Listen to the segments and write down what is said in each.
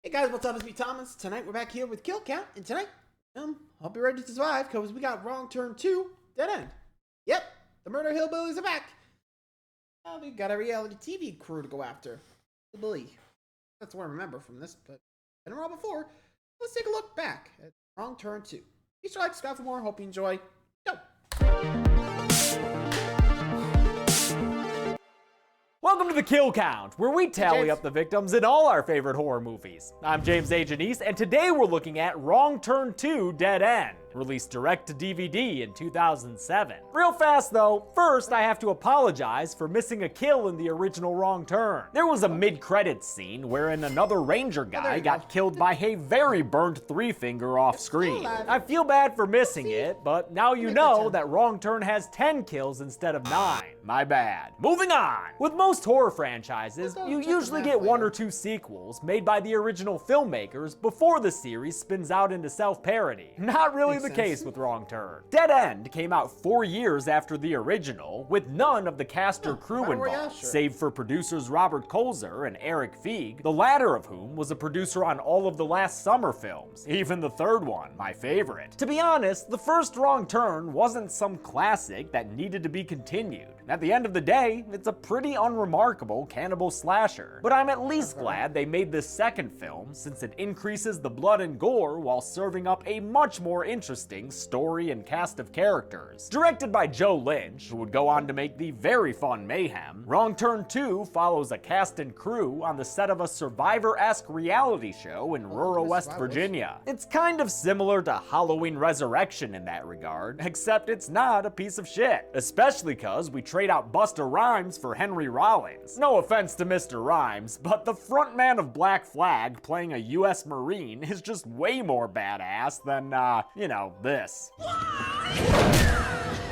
Hey guys, what's up? It's me, Thomas. Tonight we're back here with Kill Count, and tonight, I'll be ready to survive because we got Wrong Turn 2, Dead End. Yep, the Murder Hillbillies are back. Well, we got a reality TV crew to go after. Hillbilly. That's what I remember from this, but been around before. Let's take a look back at Wrong Turn 2. Be sure to like, subscribe for more. Hope you enjoy. Go! Welcome to the Kill Count, where we tally up the victims in all our favorite horror movies. I'm James A. Janice, and today we're looking at Wrong Turn 2 Dead End, released direct to DVD in 2007. Real fast though, first I have to apologize for missing a kill in the original Wrong Turn. There was a mid-credits scene wherein another ranger guy got killed by a very burnt three-finger off screen. I feel bad for missing it, but now you know that Wrong Turn has 10 kills instead of 9. My bad. Moving on! With most horror franchises, you usually get one or two sequels made by the original filmmakers before the series spins out into self-parody. Not really the case with Wrong Turn. Dead End came out 4 years after the original, with none of the cast or crew involved, save for producers Robert Kolzer and Eric Feig, the latter of whom was a producer on all of the last summer films, even the third one, my favorite. To be honest, the first Wrong Turn wasn't some classic that needed to be continued. At the end of the day, it's a pretty unremarkable cannibal slasher, but I'm at least glad they made this second film since it increases the blood and gore while serving up a much more interesting story and cast of characters. Directed by Joe Lynch, who would go on to make the very fun Mayhem, Wrong Turn 2 follows a cast and crew on the set of a Survivor-esque reality show in rural West Virginia. It's kind of similar to Halloween Resurrection in that regard, except it's not a piece of shit, especially cause we trade out Busta Rhymes for Henry Rollins. No offense to Mr. Rhymes, but the frontman of Black Flag playing a US Marine is just way more badass than, you know, this.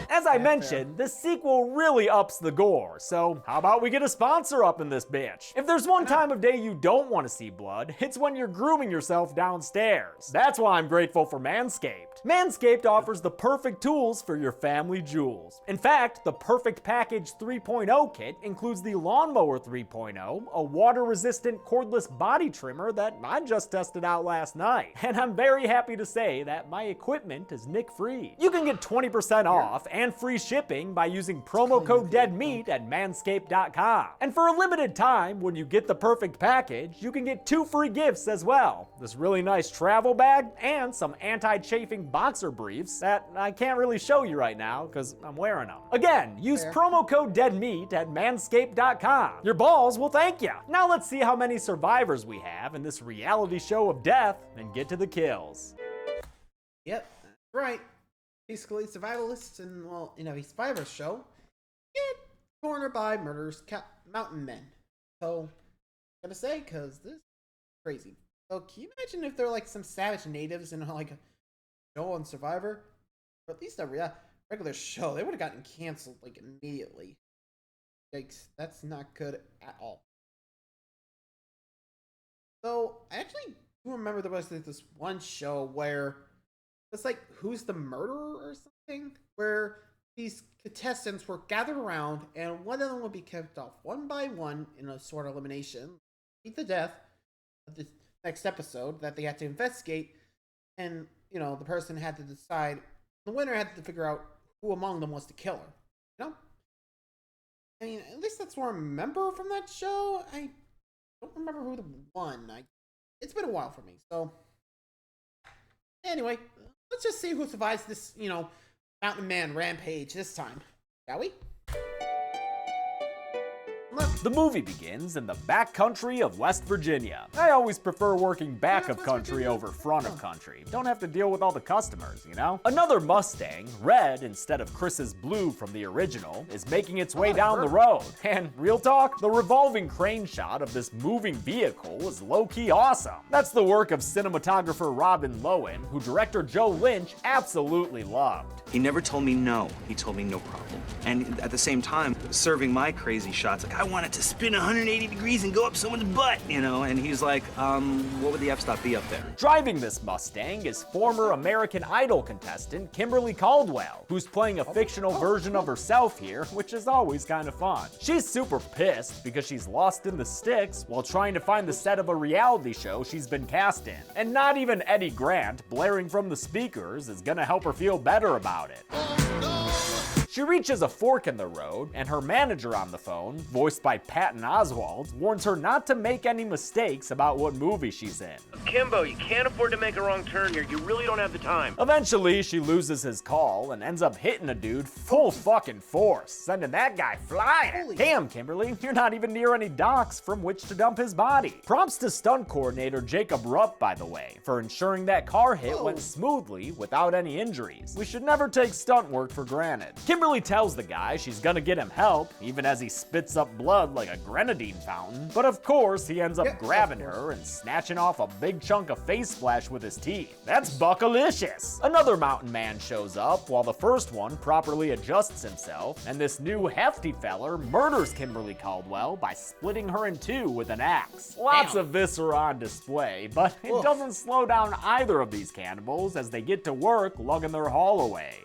As I mentioned, the sequel really ups the gore, so how about we get a sponsor up in this bitch? If there's one time of day you don't want to see blood, it's when you're grooming yourself downstairs. That's why I'm grateful for Manscaped. Manscaped offers the perfect tools for your family jewels. In fact, the Perfect Package 3.0 kit includes the Lawnmower 3.0, a water-resistant cordless body trimmer that I just tested out last night. And I'm very happy to say that my equipment is nick-free. You can get 20% off and free shipping by using promo code DEADMEAT at manscaped.com. And for a limited time, when you get the perfect package, you can get 2 free gifts as well. This really nice travel bag and some anti-chafing boxer briefs that I can't really show you right now because I'm wearing them. Again, use promo code DEADMEAT at manscaped.com. Your balls will thank you. Now let's see how many survivors we have in this reality show of death and get to the kills. Yep, that's right. Basically, survivalists and, well, in a survivor show get cornered by murderous mountain men. So, I gotta say, because this is crazy. So, can you imagine if they're like some savage natives in like a show on Survivor? Or at least a regular show. They would have gotten canceled like immediately. Yikes, that's not good at all. So, I actually do remember there was this one show where it's like, Who's the Murderer or something? Where these contestants were gathered around and one of them would be kept off one by one in a sort of elimination. Meet the death of the next episode that they had to investigate. And, you know, the person had to decide, the winner had to figure out who among them was the killer. You know? I mean, at least that's what I remember from that show. I don't remember who won. It's been a while for me, so. Anyway, let's just see who survives this, you know, mountain man rampage this time, shall we? The movie begins in the back country of West Virginia. I always prefer working back of country over front of country. Don't have to deal with all the customers, you know? Another Mustang, red instead of Chris's blue from the original, is making its way down the road. And real talk, the revolving crane shot of this moving vehicle is low-key awesome. That's the work of cinematographer Robin Lowen, who director Joe Lynch absolutely loved. He never told me no. He told me no problem. And at the same time, serving my crazy shots, like, I want it to spin 180 degrees and go up someone's butt, you know? And he's like, what would the f-stop be up there? Driving this Mustang is former American Idol contestant Kimberly Caldwell, who's playing a fictional version of herself here, which is always kind of fun. She's super pissed because she's lost in the sticks while trying to find the set of a reality show she's been cast in. And not even Eddie Grant blaring from the speakers is gonna help her feel better about it. She reaches a fork in the road, and her manager on the phone, voiced by Patton Oswalt, warns her not to make any mistakes about what movie she's in. Kimbo, you can't afford to make a wrong turn here. You really don't have the time. Eventually, she loses his call and ends up hitting a dude full fucking force, sending that guy flying. Damn, Kimberly, you're not even near any docks from which to dump his body. Props to stunt coordinator Jacob Rupp, by the way, for ensuring that car hit went smoothly without any injuries. We should never take stunt work for granted. Kimberly tells the guy she's gonna get him help, even as he spits up blood like a grenadine fountain. But of course, he ends up grabbing her and snatching off a big chunk of face splash with his teeth. That's buckalicious. Another mountain man shows up while the first one properly adjusts himself, and this new hefty feller murders Kimberly Caldwell by splitting her in two with an axe. Lots of viscera on display, but it doesn't slow down either of these cannibals as they get to work lugging their haul away.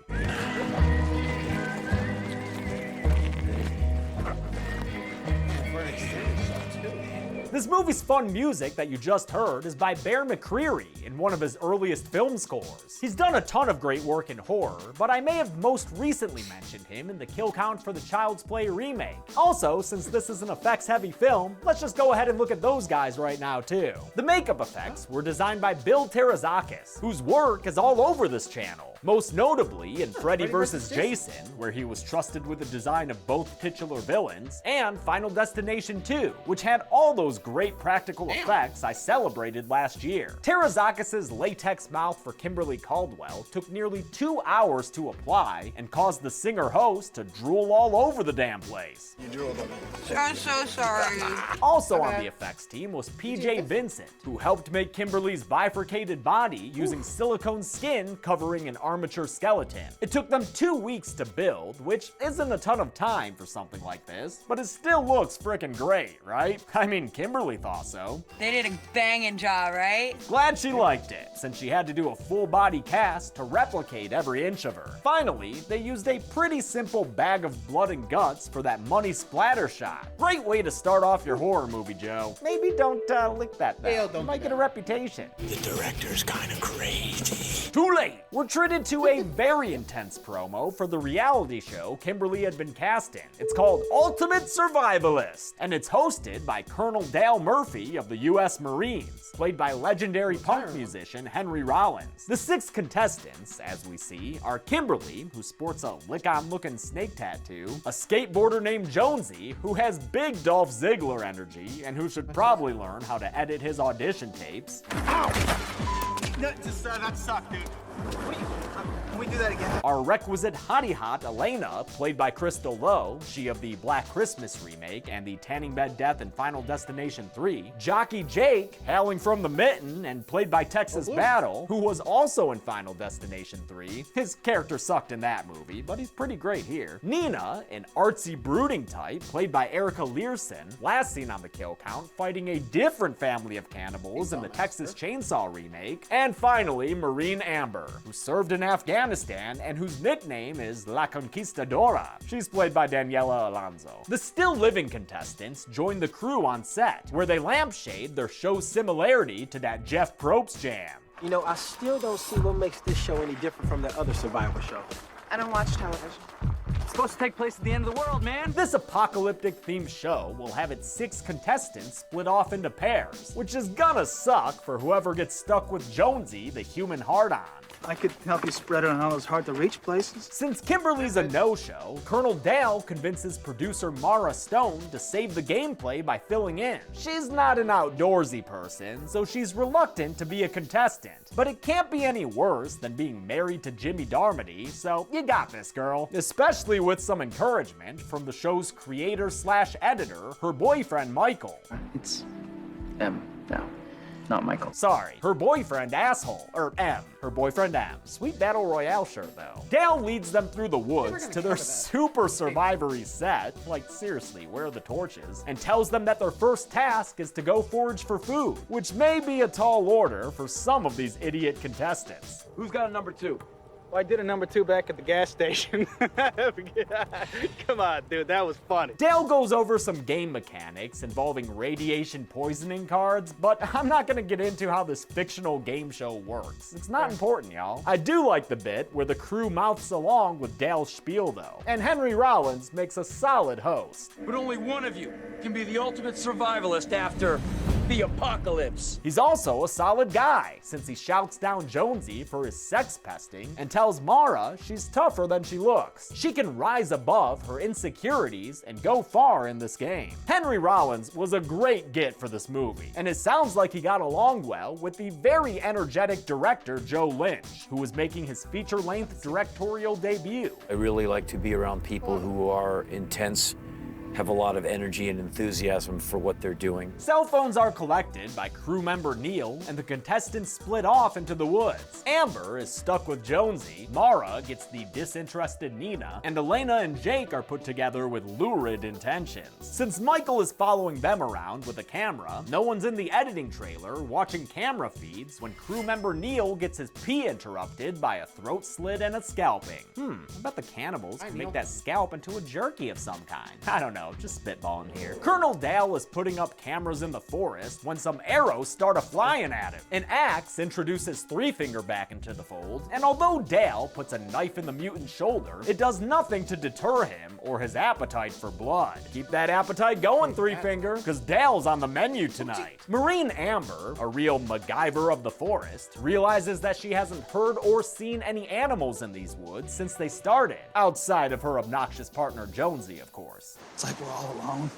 This movie's fun music that you just heard is by Bear McCreary in one of his earliest film scores. He's done a ton of great work in horror, but I may have most recently mentioned him in the kill count for the Child's Play remake. Also, since this is an effects-heavy film, let's just go ahead and look at those guys right now too. The makeup effects were designed by Bill Terrazakis, whose work is all over this channel. Most notably in Freddy vs. Jason, where he was trusted with the design of both titular villains, and Final Destination 2, which had all those great practical effects I celebrated last year. Terrazakis' latex mouth for Kimberly Caldwell took nearly 2 hours to apply and caused the singer-host to drool all over the damn place. You drooled on me. I'm so sorry. Also on the effects team was PJ Vincent, who helped make Kimberly's bifurcated body using silicone skin covering an armature skeleton. It took them 2 weeks to build, which isn't a ton of time for something like this, but it still looks frickin' great, right? I mean, Kimberly thought so. They did a banging job, right? Glad she liked it, since she had to do a full body cast to replicate every inch of her. Finally, they used a pretty simple bag of blood and guts for that money splatter shot. Great way to start off your horror movie, Joe. Maybe don't lick that bell. You might get a reputation. The director's kind of crazy. Too late! We're treated to a very intense promo for the reality show Kimberly had been cast in. It's called Ultimate Survivalist, and it's hosted by Colonel Dale Murphy of the U.S. Marines, played by legendary punk musician Henry Rollins. The 6 contestants, as we see, are Kimberly, who sports a lick-on-looking snake tattoo, a skateboarder named Jonesy, who has big Dolph Ziggler energy, and who should probably learn how to edit his audition tapes. No, just that sucked, dude. Can we do that again? Our requisite hottie hot Elena, played by Crystal Lowe, she of the Black Christmas remake and the Tanning Bed Death in Final Destination 3. Jockey Jake, hailing from the Mitten and played by Texas Battle, who was also in Final Destination 3. His character sucked in that movie, but he's pretty great here. Nina, an artsy brooding type, played by Erica Learson, last seen on the kill count, fighting a different family of cannibals in the Texas Chainsaw remake. And finally, Marine Amber, who served in Afghanistan and whose nickname is La Conquistadora. She's played by Daniela Alonso. The still living contestants join the crew on set, where they lampshade their show's similarity to that Jeff Probst jam. You know, I still don't see what makes this show any different from that other Survivor show. I don't watch television. It's supposed to take place at the end of the world, man. This apocalyptic themed show will have its 6 contestants split off into pairs, which is gonna suck for whoever gets stuck with Jonesy, the human hard-on. I could help you spread it on all those hard-to-reach places. Since Kimberly's a no-show, Colonel Dale convinces producer Mara Stone to save the gameplay by filling in. She's not an outdoorsy person, so she's reluctant to be a contestant. But it can't be any worse than being married to Jimmy Darmody, so you got this, girl. Especially with some encouragement from the show's creator/editor, her boyfriend Michael. It's M now. not Michael. Sorry, her boyfriend asshole, or M. Her boyfriend M. Sweet battle royale shirt though. Dale leads them through the woods to their super survivory set, like seriously, where are the torches? And tells them that their first task is to go forage for food, which may be a tall order for some of these idiot contestants. Who's got a number 2? Well, I did a number 2 back at the gas station. Come on, dude, that was funny. Dale goes over some game mechanics involving radiation poisoning cards, but I'm not gonna get into how this fictional game show works. It's not important, y'all. I do like the bit where the crew mouths along with Dale's spiel though, and Henry Rollins makes a solid host. But only one of you can be the ultimate survivalist after the apocalypse. He's also a solid guy, since he shouts down Jonesy for his sex pesting and tells Mara she's tougher than she looks. She can rise above her insecurities and go far in this game. Henry Rollins was a great get for this movie, and it sounds like he got along well with the very energetic director Joe Lynch, who was making his feature-length directorial debut. I really like to be around people who are intense, have a lot of energy and enthusiasm for what they're doing. Cell phones are collected by crew member Neil, and the contestants split off into the woods. Amber is stuck with Jonesy, Mara gets the disinterested Nina, and Elena and Jake are put together with lurid intentions. Since Michael is following them around with a camera, no one's in the editing trailer watching camera feeds when crew member Neil gets his pee interrupted by a throat slit and a scalping. I bet the cannibals can make that scalp into a jerky of some kind. I don't know. Just spitballing here. Colonel Dale is putting up cameras in the forest when some arrows start a-flying at him. An axe introduces Three Finger back into the fold, and although Dale puts a knife in the mutant's shoulder, it does nothing to deter him or his appetite for blood. Keep that appetite going, Three Finger, because Dale's on the menu tonight. Marine Amber, a real MacGyver of the forest, realizes that she hasn't heard or seen any animals in these woods since they started, outside of her obnoxious partner Jonesy, of course. It's like we're all alone.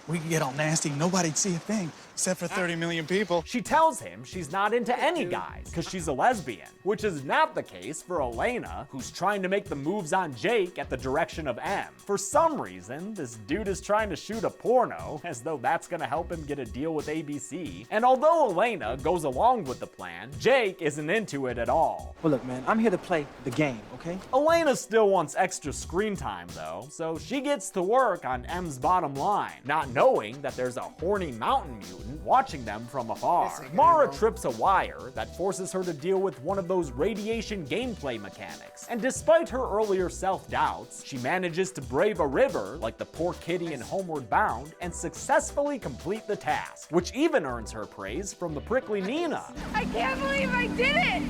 We could get all nasty, nobody'd see a thing, except for 30 million people. She tells him she's not into any guys, because she's a lesbian, which is not the case for Elena, who's trying to make the moves on Jake at the direction of M. For some reason, this dude is trying to shoot a porno, as though that's gonna help him get a deal with ABC. And although Elena goes along with the plan, Jake isn't into it at all. Well, look, man, I'm here to play the game, okay? Elena still wants extra screen time, though, so she gets to work on M's bottom line, not knowing that there's a horny mountain mutant watching them from afar. Mara trips a wire that forces her to deal with one of those radiation gameplay mechanics, and despite her earlier self-doubts, she manages to brave a river like the poor kitty in Homeward Bound and successfully complete the task, which even earns her praise from the prickly Nina. I can't believe I did it!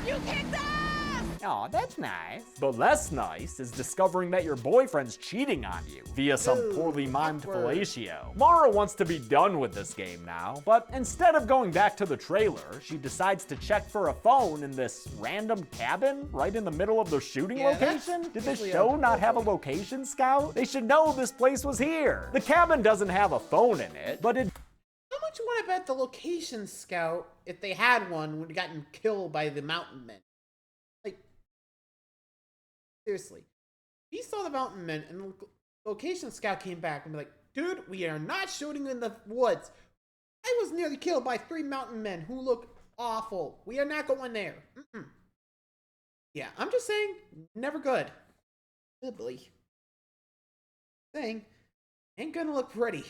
You kicked ass! Aw, that's nice. But less nice is discovering that your boyfriend's cheating on you via some poorly mimed fellatio. Mara wants to be done with this game now, but instead of going back to the trailer, she decides to check for a phone in this random cabin right in the middle of the shooting location? Did this show not have a location scout? They should know this place was here. The cabin doesn't have a phone in it, but it... How much would I bet the location scout, if they had one, would have gotten killed by the mountain men? Like, seriously. He saw the mountain men, and the location scout came back and be like, dude, we are not shooting in the woods. I was nearly killed by 3 mountain men who look awful. We are not going there. Yeah, I'm just saying, never good. Hillbilly. Saying, ain't gonna look pretty.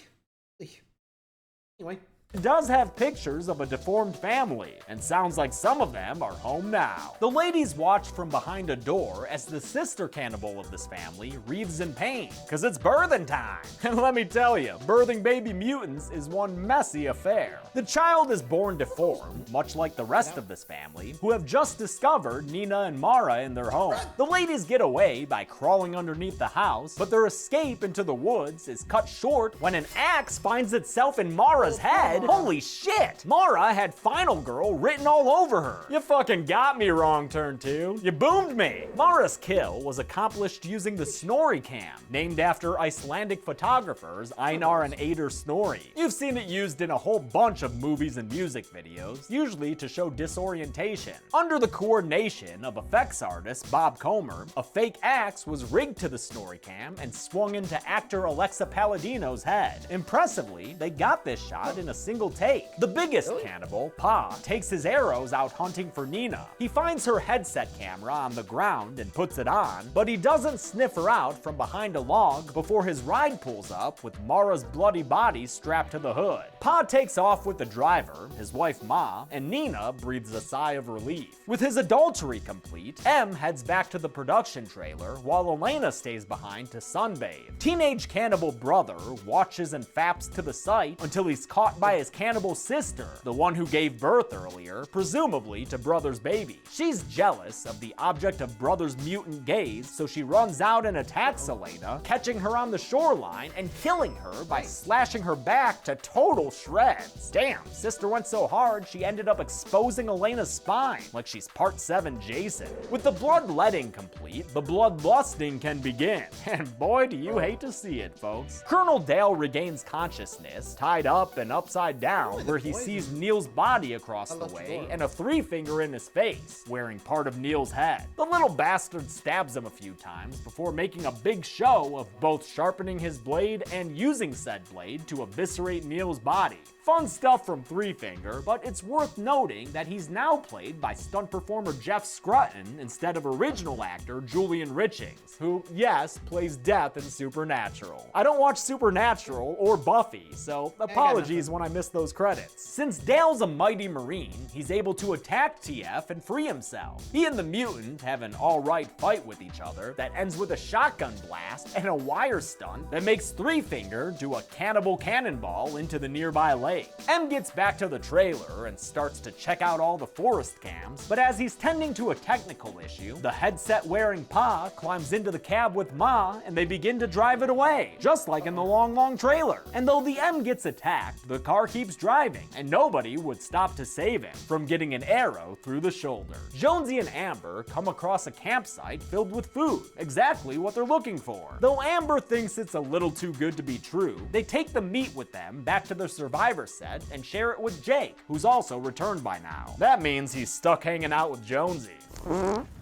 Anyway. It does have pictures of a deformed family, and sounds like some of them are home now. The ladies watch from behind a door as the sister cannibal of this family wreathes in pain, cause it's birthing time. And let me tell you, birthing baby mutants is one messy affair. The child is born deformed, much like the rest of this family, who have just discovered Nina and Mara in their home. The ladies get away by crawling underneath the house, but their escape into the woods is cut short when an axe finds itself in Mara's head. Holy shit! Mara had Final Girl written all over her. You fucking got me, Wrong Turn 2. You boomed me. Mara's kill was accomplished using the Snorri cam, named after Icelandic photographers Einar and Eidur Snorri. You've seen it used in a whole bunch of movies and music videos, usually to show disorientation. Under the coordination of effects artist Bob Comer, a fake axe was rigged to the Snorri cam and swung into actor Alexa Palladino's head. Impressively, they got this shot in a single take. The biggest cannibal, Pa, takes his arrows out hunting for Nina. He finds her headset camera on the ground and puts it on, but he doesn't sniff her out from behind a log before his ride pulls up with Mara's bloody body strapped to the hood. Pa takes off with the driver, his wife Ma, and Nina breathes a sigh of relief. With his adultery complete, M heads back to the production trailer while Elena stays behind to sunbathe. Teenage cannibal brother watches and faps to the sight until he's caught by his cannibal sister, the one who gave birth earlier, presumably to brother's baby. She's jealous of the object of brother's mutant gaze, so she runs out and attacks Elena, catching her on the shoreline and killing her by slashing her back to total shreds. Damn, sister went so hard she ended up exposing Elena's spine like she's part 7 Jason. With the bloodletting complete, the bloodlusting can begin. And boy, do you hate to see it, folks. Colonel Dale regains consciousness, tied up and upside down, where he sees Neil's body across the way and a 3-finger in his face, wearing part of Neil's head. The little bastard stabs him a few times before making a big show of both sharpening his blade and using said blade to eviscerate Neil's body. Fun stuff from 3-Finger, but it's worth noting that he's now played by stunt performer Jeff Scruton instead of original actor Julian Richings, who, yes, plays Death in Supernatural. I don't watch Supernatural or Buffy, so apologies when I miss those credits. Since Dale's a mighty marine, he's able to attack TF and free himself. He and the mutant have an alright fight with each other that ends with a shotgun blast and a wire stunt that makes 3-Finger do a cannibal cannonball into the nearby lake. M gets back to the trailer and starts to check out all the forest cams, but as he's tending to a technical issue, the headset-wearing Pa climbs into the cab with Ma and they begin to drive it away, just like in the long trailer. And though the M gets attacked, the car keeps driving, and nobody would stop to save him from getting an arrow through the shoulder. Jonesy and Amber come across a campsite filled with food, exactly what they're looking for. Though Amber thinks it's a little too good to be true, they take the meat with them back to their survivor set and share it with Jake, who's also returned by now. That means he's stuck hanging out with Jonesy.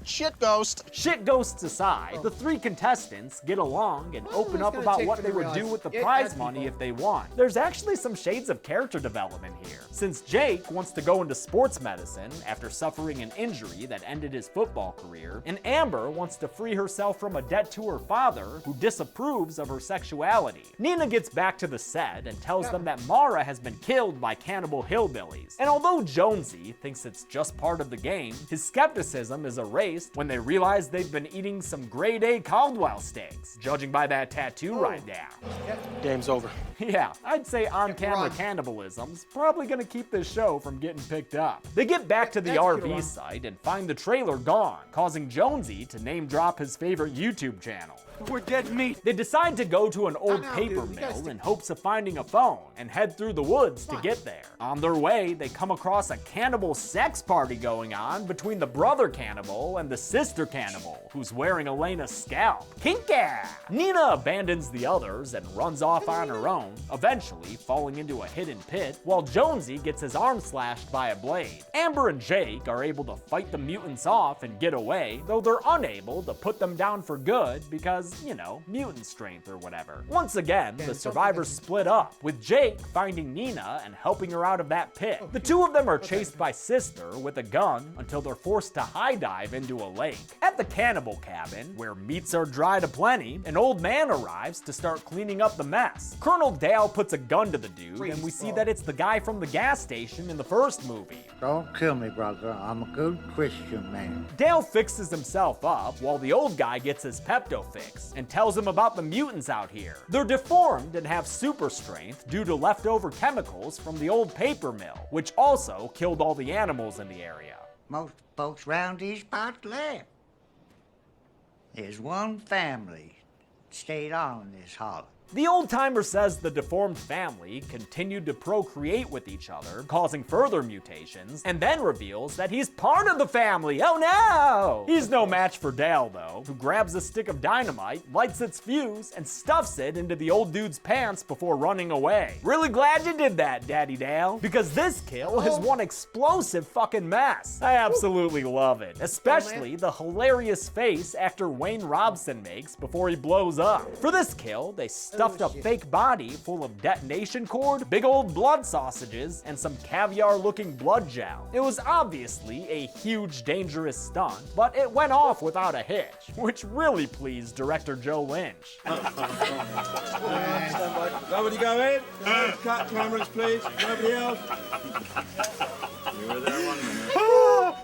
Shit ghost. Shit ghosts aside, the 3 contestants get along and open up about what they would do with the prize money if they won. There's actually some shades of character development here, since Jake wants to go into sports medicine after suffering an injury that ended his football career, and Amber wants to free herself from a debt to her father, who disapproves of her sexuality. Nina gets back to the set and tells them that Mara has been killed by cannibal hillbillies, and although Jonesy thinks it's just part of the game, his skepticism is erased when they realize they've been eating some grade A Caldwell steaks, judging by that tattoo right now. Game's over. Yeah, I'd say on-camera cannibalism's probably gonna keep this show from getting picked up. They get back to the RV site and find the trailer gone, causing Jonesy to name drop his favorite YouTube channel. We're dead meat. They decide to go to an old paper mill in hopes of finding a phone and head through the woods to get there. On their way, they come across a cannibal sex party going on between the brother cannibal and the sister cannibal, who's wearing Elena's scalp. Kinky! Nina abandons the others and runs off on her own, eventually falling into a hidden pit, while Jonesy gets his arm slashed by a blade. Amber and Jake are able to fight the mutants off and get away, though they're unable to put them down for good because, you know, mutant strength or whatever. Once again, the survivors split up, with Jake finding Nina and helping her out of that pit. The two of them are chased by Sister with a gun until they're forced to high dive into a lake. At the cannibal cabin, where meats are dried aplenty, an old man arrives to start cleaning up the mess. Colonel Dale puts a gun to the dude, and we see that it's the guy from the gas station in the first movie. Don't kill me, brother. I'm a good Christian man. Dale fixes himself up while the old guy gets his Pepto fix and tells him about the mutants out here. They're deformed and have super strength due to leftover chemicals from the old paper mill, which also killed all the animals in the area. Most folks round these parts left. There's one family stayed on this hollow. The old-timer says the deformed family continued to procreate with each other, causing further mutations, and then reveals that he's part of the family. Oh no! He's no match for Dale, though, who grabs a stick of dynamite, lights its fuse, and stuffs it into the old dude's pants before running away. Really glad you did that, Daddy Dale, because this kill is one explosive fucking mess. I absolutely love it, especially the hilarious face actor Wayne Robson makes before he blows up. For this kill, they stuff stuffed a fake body full of detonation cord, big old blood sausages, and some caviar-looking blood gel. It was obviously a huge, dangerous stunt, but it went off without a hitch, which really pleased director Joe Lynch. Nobody go in. Cut cameras, please. Nobody else. You were there 1 minute.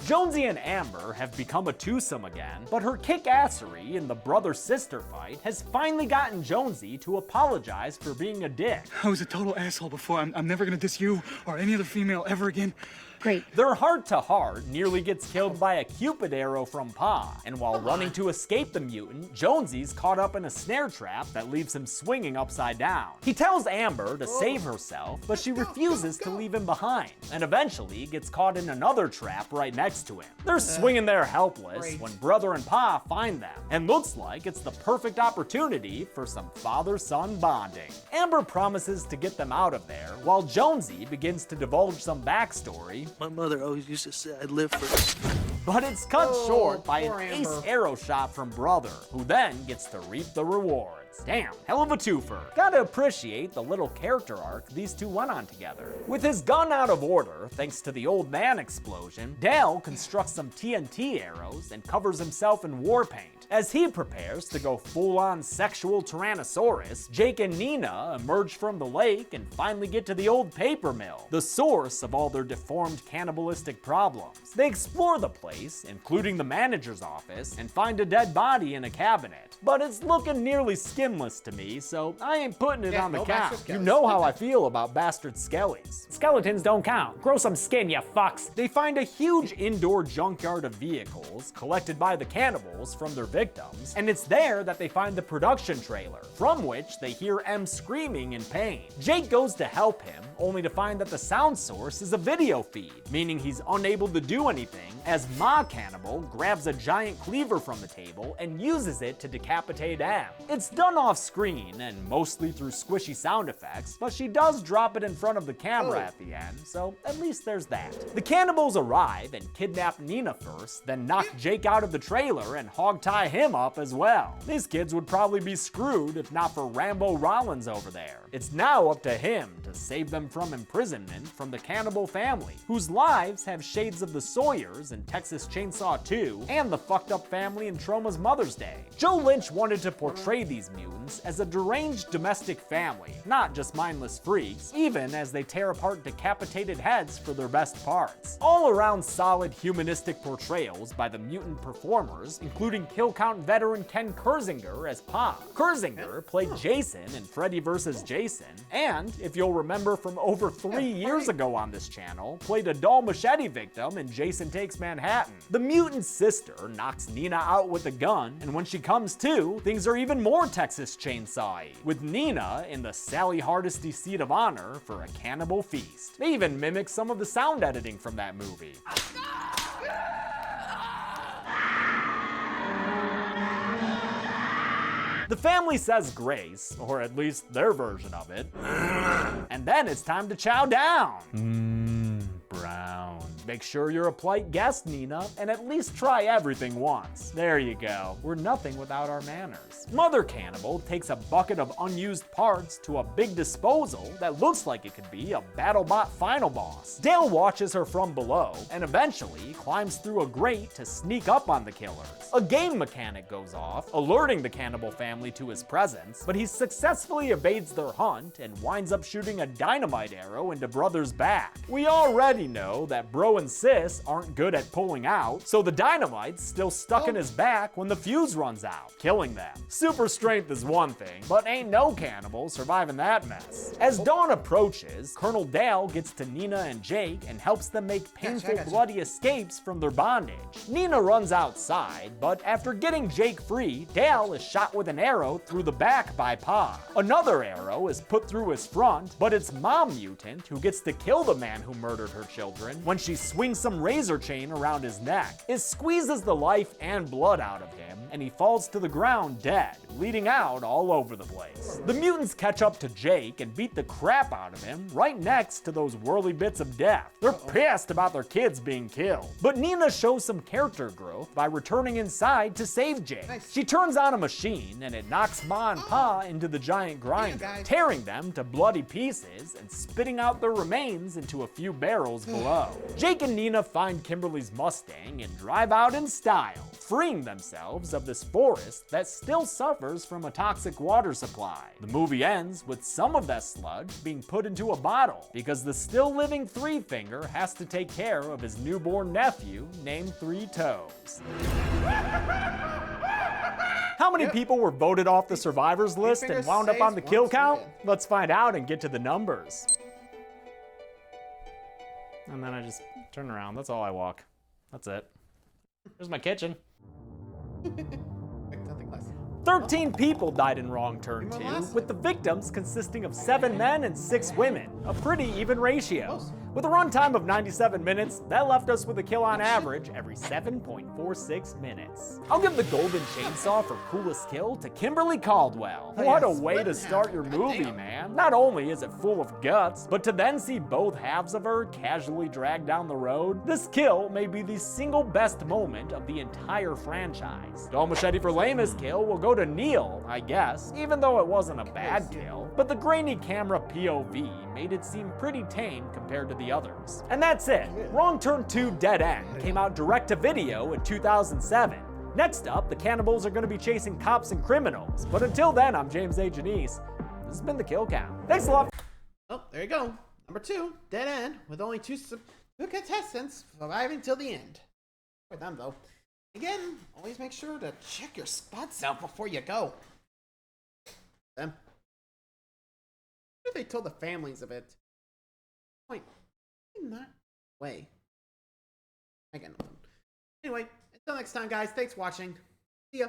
Jonesy and Amber have become a twosome again, but her kick-assery in the brother-sister fight has finally gotten Jonesy to apologize for being a dick. I was a total asshole before. I'm never gonna diss you or any other female ever again. Great. Their heart-to-heart nearly gets killed by a Cupid arrow from Pa, and while running to escape the mutant, Jonesy's caught up in a snare trap that leaves him swinging upside down. He tells Amber to save herself, but she refuses to leave him behind, and eventually gets caught in another trap right next to him. They're swinging there helpless when Brother and Pa find them, and looks like it's the perfect opportunity for some father-son bonding. Amber promises to get them out of there, while Jonesy begins to divulge some backstory. My mother always used to say I'd live forever. But it's cut short by an poor ace Amber. arrow shot from Brother, who then gets to reap the rewards. Damn, hell of a twofer. Gotta appreciate the little character arc these two went on together. With his gun out of order, thanks to the old man explosion, Dale constructs some TNT arrows and covers himself in war paint. As he prepares to go full-on sexual Tyrannosaurus, Jake and Nina emerge from the lake and finally get to the old paper mill, the source of all their deformed cannibalistic problems. They explore the place, including the manager's office, and find a dead body in a cabinet. But it's looking nearly skinless to me, so I ain't putting it on the no count. bastard You skellies. know how I feel about bastard skellies. Skeletons don't count. Grow some skin, you fucks. They find a huge indoor junkyard of vehicles collected by the cannibals from their victims, and it's there that they find the production trailer, from which they hear M screaming in pain. Jake goes to help him, only to find that the sound source is a video feed, meaning he's unable to do anything, as Ma Cannibal grabs a giant cleaver from the table and uses it to decapitate M. It's done off screen and mostly through squishy sound effects, but she does drop it in front of the camera at the end, so at least there's that. The cannibals arrive and kidnap Nina first, then knock Jake out of the trailer and hog-tie him up as well. These kids would probably be screwed if not for Rambo Rollins over there. It's now up to him to save them from imprisonment from the cannibal family, whose lives have shades of the Sawyers in Texas Chainsaw 2 and the fucked up family in Troma's Mother's Day. Joe Lynch wanted to portray these mutants as a deranged domestic family, not just mindless freaks, even as they tear apart decapitated heads for their best parts. All around solid humanistic portrayals by the mutant performers, including kill count veteran Ken Kersinger as Pa. Kersinger played Jason in Freddy vs. Jason, and, if you'll remember from over 3 years ago on this channel, played a doll machete victim in Jason Takes Manhattan. The mutant's sister knocks Nina out with a gun, and when she comes to, things are even more Texas Chainsaw-y, with Nina in the Sally Hardesty seat of honor for a cannibal feast. They even mimic some of the sound editing from that movie. The family says grace, or at least their version of it, and then it's time to chow down. Brown. Make sure you're a polite guest, Nina, and at least try everything once. There you go. We're nothing without our manners. Mother Cannibal takes a bucket of unused parts to a big disposal that looks like it could be a BattleBot final boss. Dale watches her from below and eventually climbs through a grate to sneak up on the killers. A game mechanic goes off, alerting the cannibal family to his presence, but he successfully evades their hunt and winds up shooting a dynamite arrow into Brother's back. We already know that Bro and Sis aren't good at pulling out, so the dynamite's still stuck in his back when the fuse runs out, killing them. Super strength is one thing, but ain't no cannibal surviving that mess. As dawn approaches, Colonel Dale gets to Nina and Jake and helps them make painful, bloody escapes from their bondage. Nina runs outside, but after getting Jake free, Dale is shot with an arrow through the back by Pa. Another arrow is put through his front, but it's Mom Mutant who gets to kill the man who murdered her children when she swings some razor chain around his neck. It squeezes the life and blood out of him, and he falls to the ground dead, bleeding out all over the place. The mutants catch up to Jake and beat the crap out of him right next to those whirly bits of death. They're pissed about their kids being killed. But Nina shows some character growth by returning inside to save Jake. Nice. She turns on a machine and it knocks Ma and Pa into the giant grinder, tearing them to bloody pieces and spitting out their remains into a few barrels below. Jake and Nina find Kimberly's Mustang and drive out in style, freeing themselves of this forest that still suffers from a toxic water supply. The movie ends with some of that sludge being put into a bottle because the still living Three Finger has to take care of his newborn nephew named Three Toes. How many people were voted off the survivors list and wound up on the kill count? Let's find out and get to the numbers. And then I just turn around. That's all I walk. That's it. Here's my kitchen. 13 people died in Wrong Turn 2, with the victims consisting of 7 men and 6 women, a pretty even ratio. With a runtime of 97 minutes, that left us with a kill on average every 7.46 minutes. I'll give the Golden Chainsaw for coolest kill to Kimberly Caldwell. What a way to start your movie, man. Not only is it full of guts, but to then see both halves of her casually dragged down the road, this kill may be the single best moment of the entire franchise. Dull Machete for lamest kill will go to Neil, I guess, even though it wasn't a bad kill, but the grainy camera POV made it seem pretty tame compared to the others. And that's it. Wrong Turn 2 Dead End came out direct to video in 2007. Next up, the Cannibals are going to be chasing cops and criminals. But until then, I'm James A. Janice. This has been the Kill Count. Thanks a lot. Oh, there you go. Number 2, Dead End, with only two contestants surviving till the end. For them, though. Again, always make sure to check your spots out before you go. Them. What if they told the families of it? Point. In that way. I get nothing. Anyway, until next time, guys. Thanks for watching. See ya.